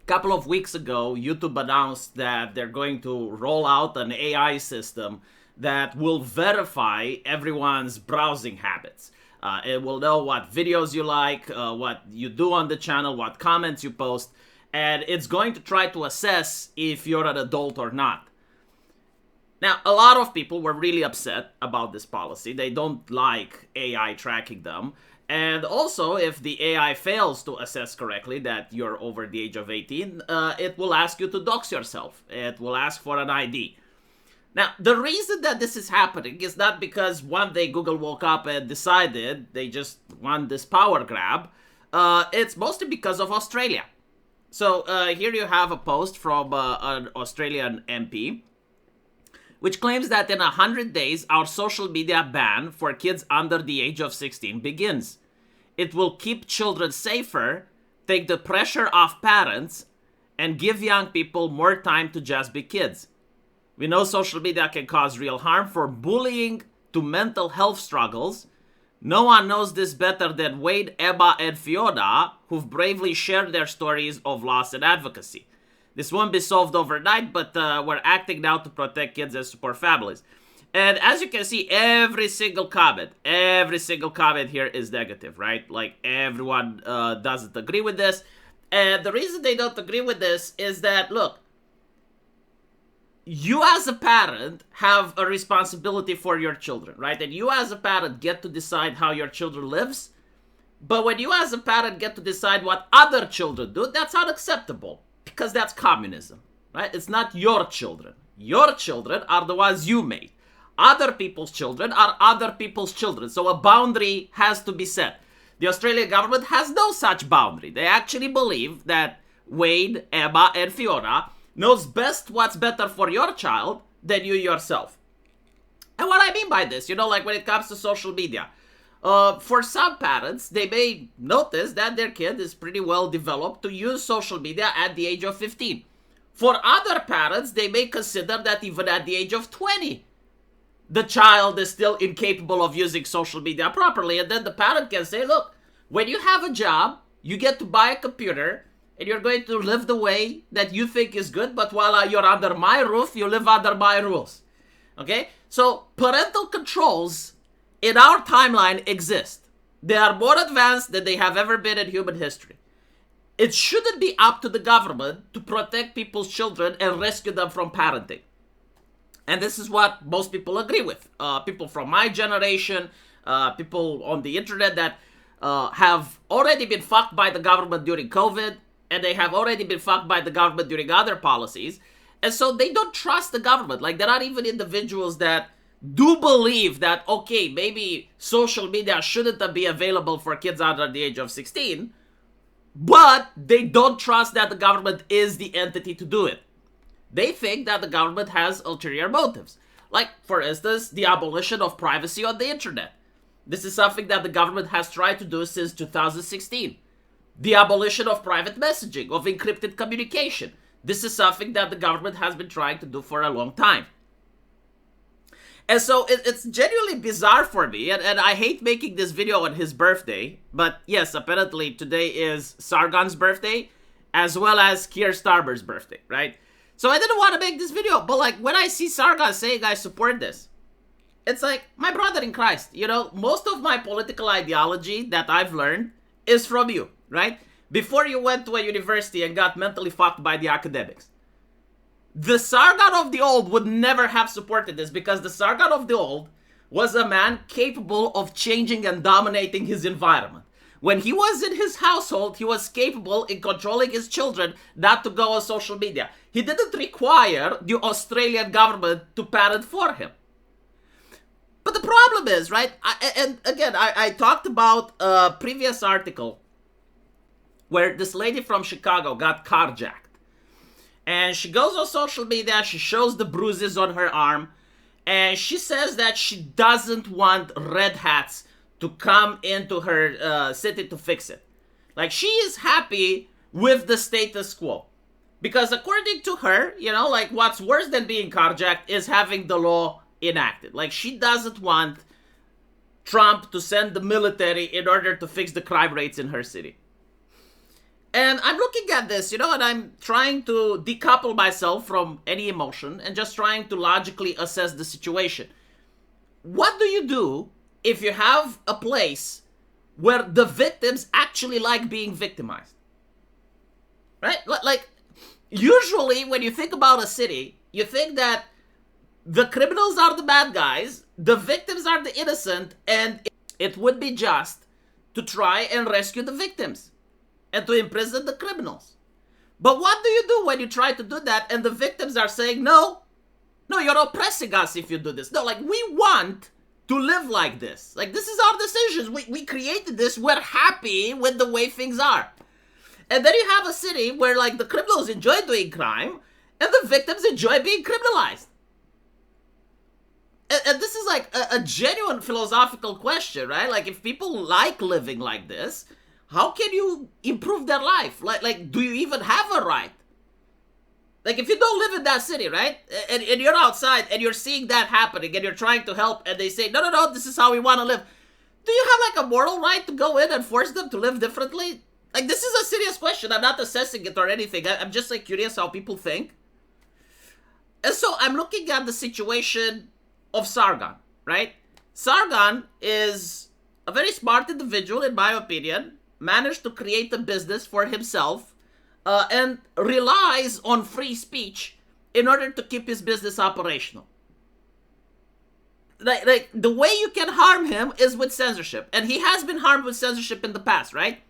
couple of weeks ago, YouTube announced that they're going to roll out an AI system that will verify everyone's browsing habits. It will know what videos you like, what you do on the channel, what comments you post, and it's going to try to assess if you're an adult or not. Now, a lot of people were really upset about this policy. They don't like AI tracking them. And also, if the AI fails to assess correctly that you're over the age of 18, it will ask you to dox yourself. It will ask for an ID. Now, the reason that this is happening is not because one day Google woke up and decided they just want this power grab. It's mostly because of Australia. So here you have a post from an Australian MP, which claims that in 100 days, our social media ban for kids under the age of 16 begins. It will keep children safer, take the pressure off parents, and give young people more time to just be kids. We know social media can cause real harm, from bullying to mental health struggles. No one knows this better than Wade, Emma, and Fiona, who've bravely shared their stories of loss and advocacy. This won't be solved overnight, but we're acting now to protect kids and support families. And as you can see, every single comment here is negative, right? Like, everyone doesn't agree with this. And the reason they don't agree with this is that, look, you as a parent have a responsibility for your children, right? And you as a parent get to decide how your children lives. But when you as a parent get to decide what other children do, that's unacceptable. Because that's communism, right? It's not your children. Your children are the ones you made. Other people's children are other people's children. So a boundary has to be set. The Australian government has no such boundary. They actually believe that Wade, Emma, and Fiona knows best what's better for your child than you yourself. And what I mean by this, like when it comes to social media, for some parents, they may notice that their kid is pretty well developed to use social media at the age of 15. For other parents, they may consider that even at the age of 20, the child is still incapable of using social media properly. And then the parent can say, look, when you have a job, you get to buy a computer, and you're going to live the way that you think is good, but while you're under my roof, you live under my rules. Okay? So parental controls in our timeline exist. They are more advanced than they have ever been in human history. It shouldn't be up to the government to protect people's children and rescue them from parenting. And this is what most people agree with. People from my generation, people on the internet that have already been fucked by the government during COVID, and they have already been fucked by the government during other policies. And so they don't trust the government. Like, there are even individuals that do believe that, okay, maybe social media shouldn't be available for kids under the age of 16, but they don't trust that the government is the entity to do it. They think that the government has ulterior motives. Like, for instance, the abolition of privacy on the internet. This is something that the government has tried to do since 2016. The abolition of private messaging, of encrypted communication. This is something that the government has been trying to do for a long time. And so it's genuinely bizarre for me, and I hate making this video on his birthday, but yes, apparently today is Sargon's birthday, as well as Keir Starmer's birthday, right? So I didn't want to make this video, but like, when I see Sargon saying I support this, it's like, my brother in Christ, most of my political ideology that I've learned is from you, right? Before you went to a university and got mentally fucked by the academics. The Sargon of the Old would never have supported this, because the Sargon of the Old was a man capable of changing and dominating his environment. When he was in his household, he was capable in controlling his children not to go on social media. He didn't require the Australian government to parent for him. But the problem is, right, I talked about a previous article where this lady from Chicago got carjacked. And she goes on social media, she shows the bruises on her arm, and she says that she doesn't want red hats to come into her city to fix it. Like, she is happy with the status quo. Because according to her, like, what's worse than being carjacked is having the law enacted. Like, she doesn't want Trump to send the military in order to fix the crime rates in her city. And I'm looking at this, and I'm trying to decouple myself from any emotion and just trying to logically assess the situation. What do you do if you have a place where the victims actually like being victimized? Right? Like, usually when you think about a city, you think that the criminals are the bad guys, the victims are the innocent, and it would be just to try and rescue the victims and to imprison the criminals. But what do you do when you try to do that and the victims are saying, no, you're oppressing us if you do this. No, like, we want to live like this. Like, this is our decisions. We created this. We're happy with the way things are. And then you have a city where, like, the criminals enjoy doing crime and the victims enjoy being criminalized. And this is like a genuine philosophical question, right? Like, if people like living like this, how can you improve their life? Like, do you even have a right? Like, if you don't live in that city, right? And you're outside and you're seeing that happening and you're trying to help and they say, no, this is how we want to live. Do you have, like, a moral right to go in and force them to live differently? Like, this is a serious question. I'm not assessing it or anything. I'm just, like, curious how people think. And so I'm looking at the situation of Sargon, right? Sargon is a very smart individual, in my opinion, managed to create a business for himself and relies on free speech in order to keep his business operational. Like the way you can harm him is with censorship. And he has been harmed with censorship in the past, right?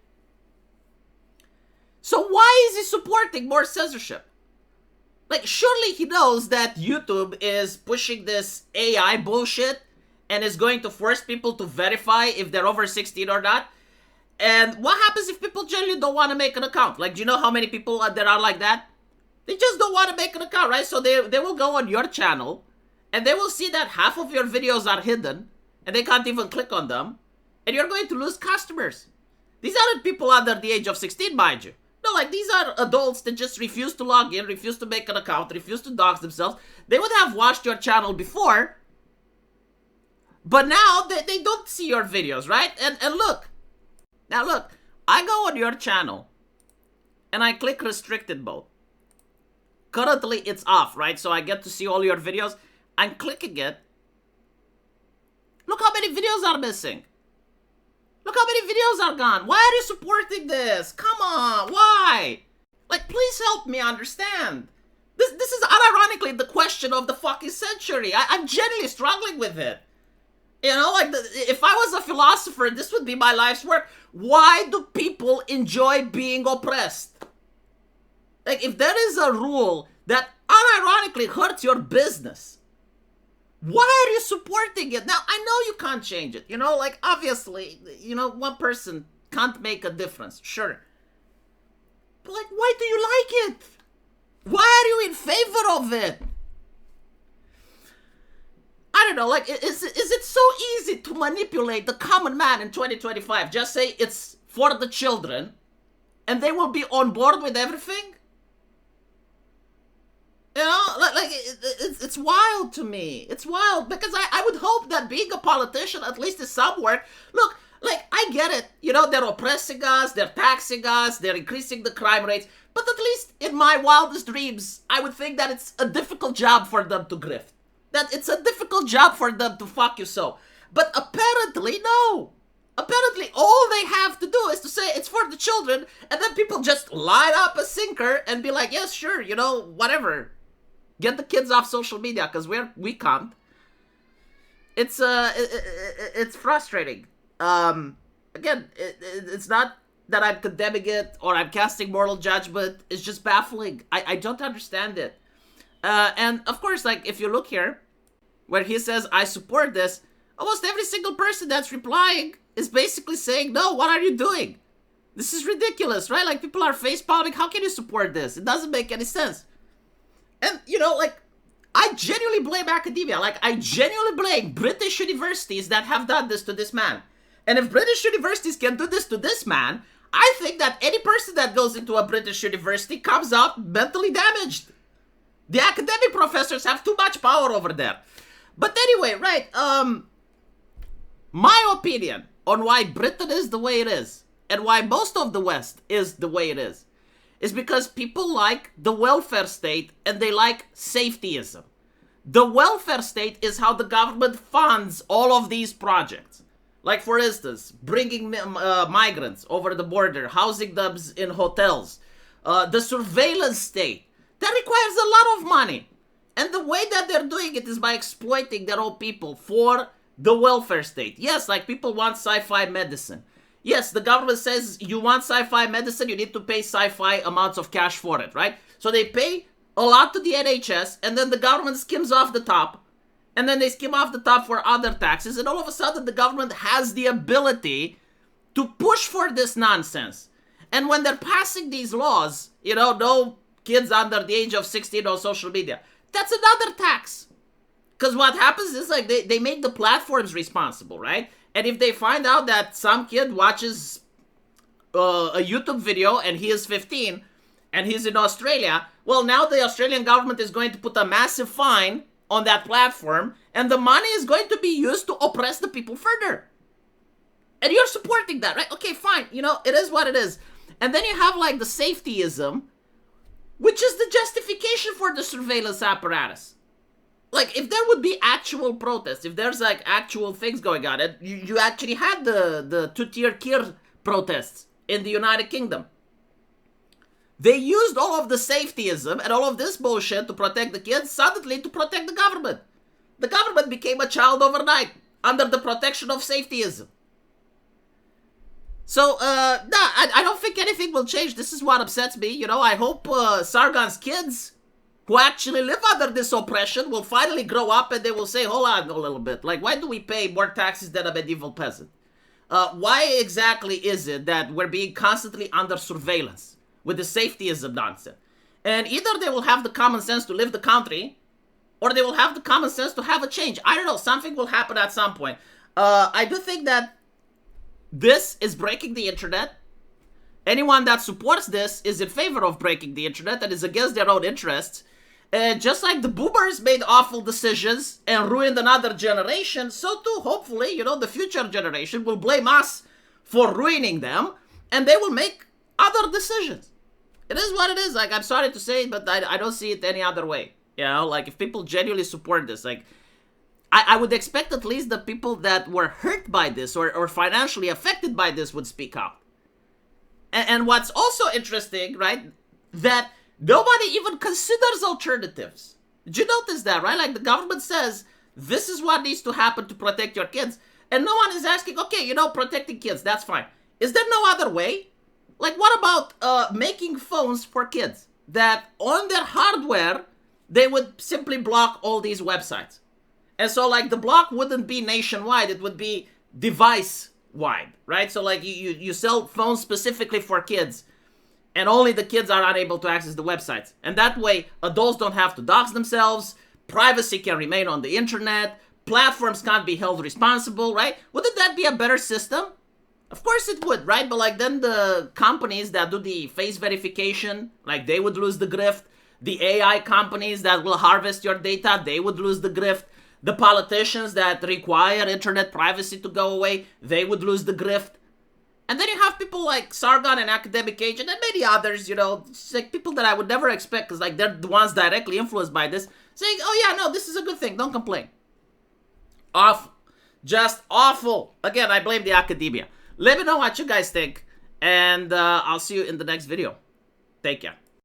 So why is he supporting more censorship? Like, surely he knows that YouTube is pushing this AI bullshit and is going to force people to verify if they're over 16 or not. And what happens if people generally don't want to make an account? Like, do you know how many people there are like that? They just don't want to make an account, right? So they will go on your channel and they will see that half of your videos are hidden and they can't even click on them. And you're going to lose customers. These aren't people under the age of 16, mind you. No, like, these are adults that just refuse to log in, refuse to make an account, refuse to dox themselves. They would have watched your channel before, but now they don't see your videos, right? And look. Now look, I go on your channel and I click restricted mode. Currently it's off, right? So I get to see all your videos. I'm clicking it. Look how many videos are missing. Look how many videos are gone. Why are you supporting this? Come on, why? Like, please help me understand. This is unironically the question of the fucking century. I'm genuinely struggling with it. You know, like, if I was a philosopher, this would be my life's work. Why do people enjoy being oppressed? Like, if there is a rule that unironically hurts your business, why are you supporting it? Now, I know you can't change it. You know, like, obviously, one person can't make a difference. Sure. But, like, why do you like it? Why are you in favor of it? I don't know, like, is it so easy to manipulate the common man in 2025? Just say it's for the children, and they will be on board with everything? You know, like it's wild to me. It's wild, because I would hope that being a politician at least is some work. Look, like, I get it. You know, they're oppressing us, they're taxing us, they're increasing the crime rates. But at least in my wildest dreams, I would think that it's a difficult job for them to grift. That it's a difficult job for them to fuck you so. But apparently, no. Apparently, all they have to do is to say it's for the children, and then people just line up a sinker and be like, yes, sure, whatever. Get the kids off social media, because we can't. It's frustrating. Again, it's not that I'm condemning it or I'm casting moral judgment. It's just baffling. I don't understand it. And of course, like, if you look here, where he says, I support this, almost every single person that's replying is basically saying, no, what are you doing? This is ridiculous, right? Like, people are face-palming. How can you support this? It doesn't make any sense. And, like, I genuinely blame academia. Like, I genuinely blame British universities that have done this to this man. And if British universities can do this to this man, I think that any person that goes into a British university comes out mentally damaged. The academic professors have too much power over there. But anyway, right, my opinion on why Britain is the way it is and why most of the West is the way it is because people like the welfare state and they like safetyism. The welfare state is how the government funds all of these projects. Like, for instance, bringing migrants over the border, housing them in hotels. The surveillance state. That requires a lot of money. And the way that they're doing it is by exploiting their own people for the welfare state. Yes, like people want sci-fi medicine. Yes, the government says you want sci-fi medicine, you need to pay sci-fi amounts of cash for it, right? So they pay a lot to the NHS, and then the government skims off the top, and then they skim off the top for other taxes, and all of a sudden the government has the ability to push for this nonsense. And when they're passing these laws, no kids under the age of 16 on social media, that's another tax. Because what happens is, like, they make the platforms responsible, right? And if they find out that some kid watches a YouTube video and he is 15 and he's in Australia, well, now the Australian government is going to put a massive fine on that platform, and the money is going to be used to oppress the people further. And you're supporting that, right? Okay, fine. It is what it is. And then you have, like, the safetyism, which is the justification for the surveillance apparatus. Like, if there would be actual protests, if there's, like, actual things going on, and you actually had the two-tier tier protests in the United Kingdom. They used all of the safetyism and all of this bullshit to protect the kids, suddenly to protect the government. The government became a child overnight under the protection of safetyism. So, I don't think anything will change. This is what upsets me. I hope Sargon's kids, who actually live under this oppression, will finally grow up and they will say, hold on a little bit. Like, why do we pay more taxes than a medieval peasant? Why exactly is it that we're being constantly under surveillance with the safetyism nonsense? And either they will have the common sense to leave the country, or they will have the common sense to have a change. I don't know. Something will happen at some point. I do think that this is breaking the internet. Anyone that supports this is in favor of breaking the internet and is against their own interests. And just like the boomers made awful decisions and ruined another generation, so too, hopefully, the future generation will blame us for ruining them, and they will make other decisions. It is what it is. Like, I'm sorry to say it, but I don't see it any other way. Like, if people genuinely support this, like, I would expect at least the people that were hurt by this or financially affected by this would speak out. And what's also interesting, right, that nobody even considers alternatives. Did you notice that, right? Like, the government says, this is what needs to happen to protect your kids. And no one is asking, okay, protecting kids, that's fine. Is there no other way? Like, what about making phones for kids that on their hardware, they would simply block all these websites? And so, like, the block wouldn't be nationwide, it would be device-wide, right? So, like, you sell phones specifically for kids, and only the kids are unable to access the websites. And that way, adults don't have to dox themselves, privacy can remain on the internet, platforms can't be held responsible, right? Wouldn't that be a better system? Of course it would, right? But, like, then the companies that do the face verification, like, they would lose the grift. The AI companies that will harvest your data, they would lose the grift. The politicians that require internet privacy to go away, they would lose the grift. And then you have people like Sargon and Academic Age and many others, like people that I would never expect because, like, they're the ones directly influenced by this, saying, oh yeah, no, this is a good thing, don't complain. Awful. Just awful. Again, I blame the academia. Let me know what you guys think, and I'll see you in the next video. Take care.